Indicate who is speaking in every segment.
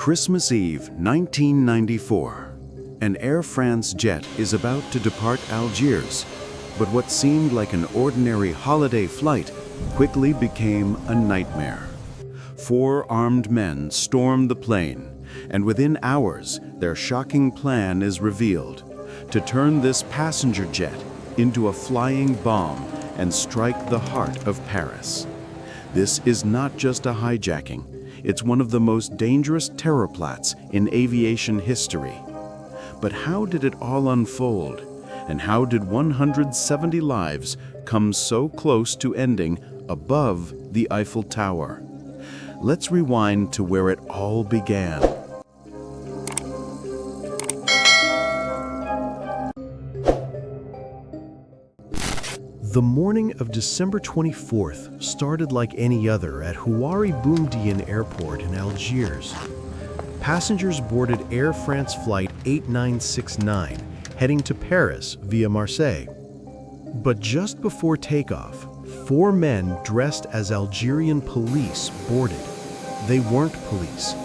Speaker 1: Christmas Eve, 1994. An Air France jet is about to depart Algiers, but what seemed like an ordinary holiday flight quickly became a nightmare. 4 armed men storm the plane, and within hours, their shocking plan is revealed: to turn this passenger jet into a flying bomb and strike the heart of Paris. This is not just a hijacking. It's one of the most dangerous terror plots in aviation history. But how did it all unfold? And how did 170 lives come so close to ending above the Eiffel Tower? Let's rewind to where it all began.
Speaker 2: The morning of December 24th started like any other at Houari Boumediene Airport in Algiers. Passengers boarded Air France Flight 8969, heading to Paris via Marseille. But just before takeoff, 4 men dressed as Algerian police boarded. They weren't police.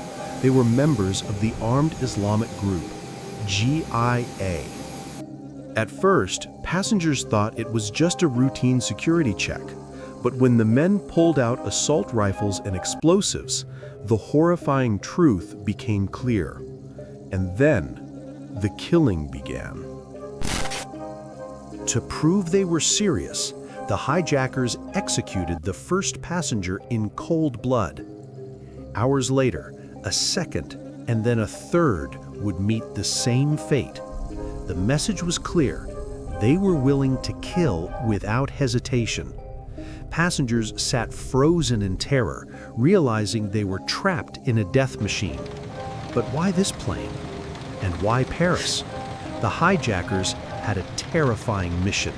Speaker 2: They were members of the armed Islamic group, GIA. At first, passengers thought it was just a routine security check, but when the men pulled out assault rifles and explosives, the horrifying truth became clear. And then, the killing began. To prove they were serious, the hijackers executed the first passenger in cold blood. Hours later, a second and then a third would meet the same fate. The message was clear: they were willing to kill without hesitation. Passengers sat frozen in terror, realizing they were trapped in a death machine. But why this plane? And why Paris? The hijackers had a terrifying mission.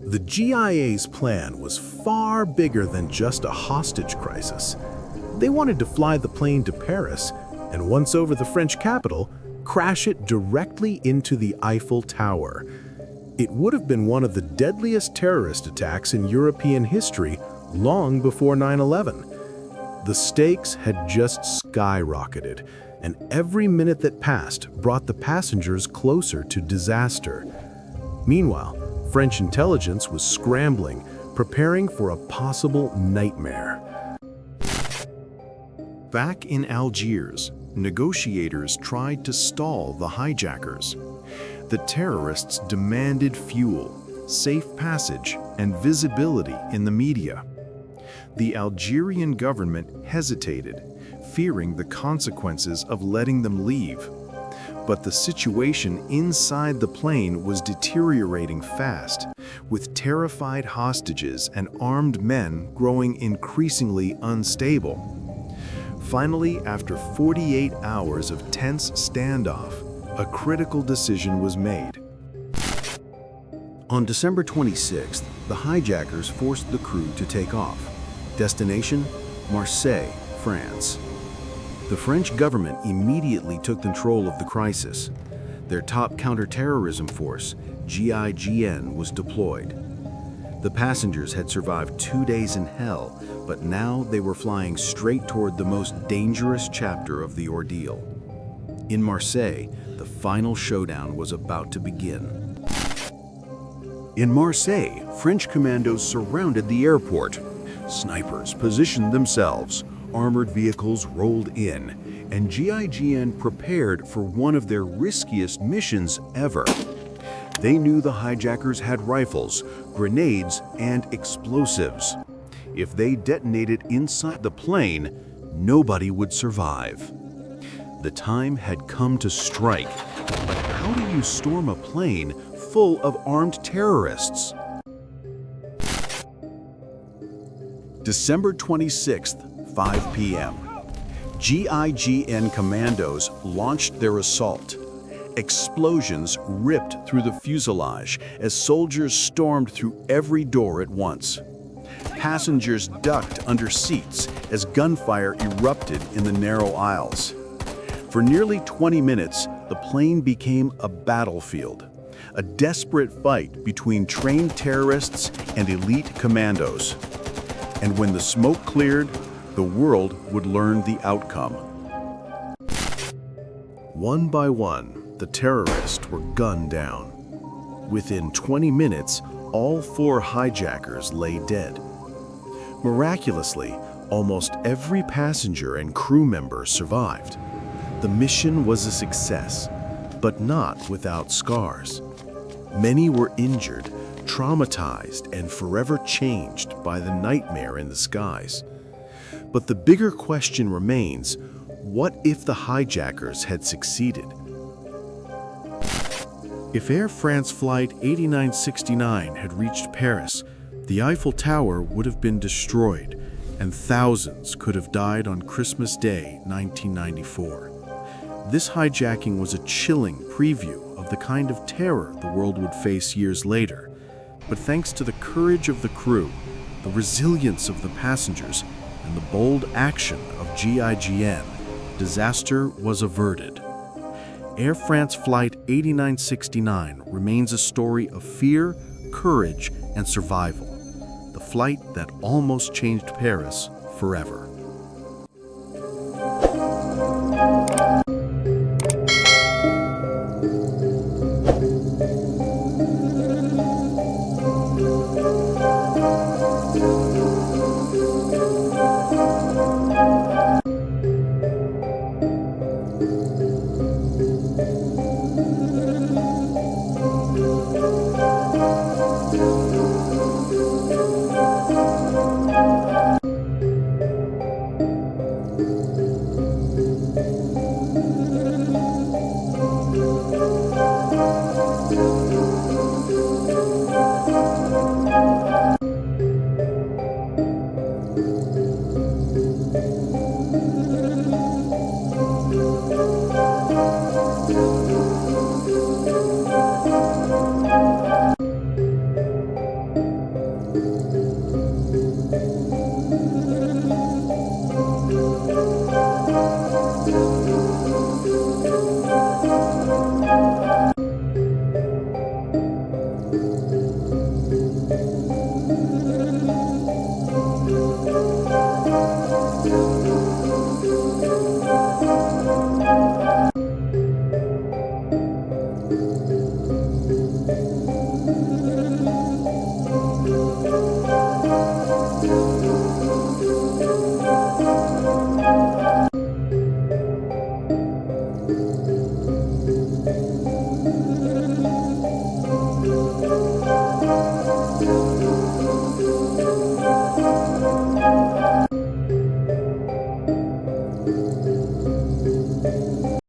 Speaker 3: The GIA's plan was far bigger than just a hostage crisis. They wanted to fly the plane to Paris, and once over the French capital, crash it directly into the Eiffel Tower. It would have been one of the deadliest terrorist attacks in European history long before 9/11. The stakes had just skyrocketed, and every minute that passed brought the passengers closer to disaster. Meanwhile, French intelligence was scrambling, preparing for a possible nightmare.
Speaker 1: Back in Algiers, negotiators tried to stall the hijackers. The terrorists demanded fuel, safe passage, and visibility in the media. The Algerian government hesitated, fearing the consequences of letting them leave. But the situation inside the plane was deteriorating fast, with terrified hostages and armed men growing increasingly unstable. Finally, after 48 hours of tense standoff, a critical decision was made. On December 26th, the hijackers forced the crew to take off. Destination: Marseille, France. The French government immediately took control of the crisis. Their top counter-terrorism force, GIGN, was deployed. The passengers had survived 2 days in hell, but now they were flying straight toward the most dangerous chapter of the ordeal. In Marseille, the final showdown was about to begin. In Marseille, French commandos surrounded the airport. Snipers positioned themselves, armored vehicles rolled in, and GIGN prepared for one of their riskiest missions ever. They knew the hijackers had rifles, grenades, and explosives. If they detonated inside the plane, nobody would survive. The time had come to strike, but how do you storm a plane full of armed terrorists? December 26th, 5 p.m. GIGN commandos launched their assault. Explosions ripped through the fuselage as soldiers stormed through every door at once. Passengers ducked under seats as gunfire erupted in the narrow aisles. For nearly 20 minutes, the plane became a battlefield, a desperate fight between trained terrorists and elite commandos. And when the smoke cleared, The world would learn the outcome.
Speaker 2: One by one, the terrorists were gunned down. Within 20 minutes, all 4 hijackers lay dead. Miraculously, almost every passenger and crew member survived. The mission was a success, but not without scars. Many were injured, traumatized, and forever changed by the nightmare in the skies. But the bigger question remains, what if the hijackers had succeeded? If Air France Flight 8969 had reached Paris, the Eiffel Tower would have been destroyed, and thousands could have died on Christmas Day, 1994. This hijacking was a chilling preview of the kind of terror the world would face years later. But thanks to the courage of the crew, the resilience of the passengers, and the bold action of GIGN, disaster was averted. Air France Flight 8969 remains a story of fear, courage, and survival. The flight that almost changed Paris forever.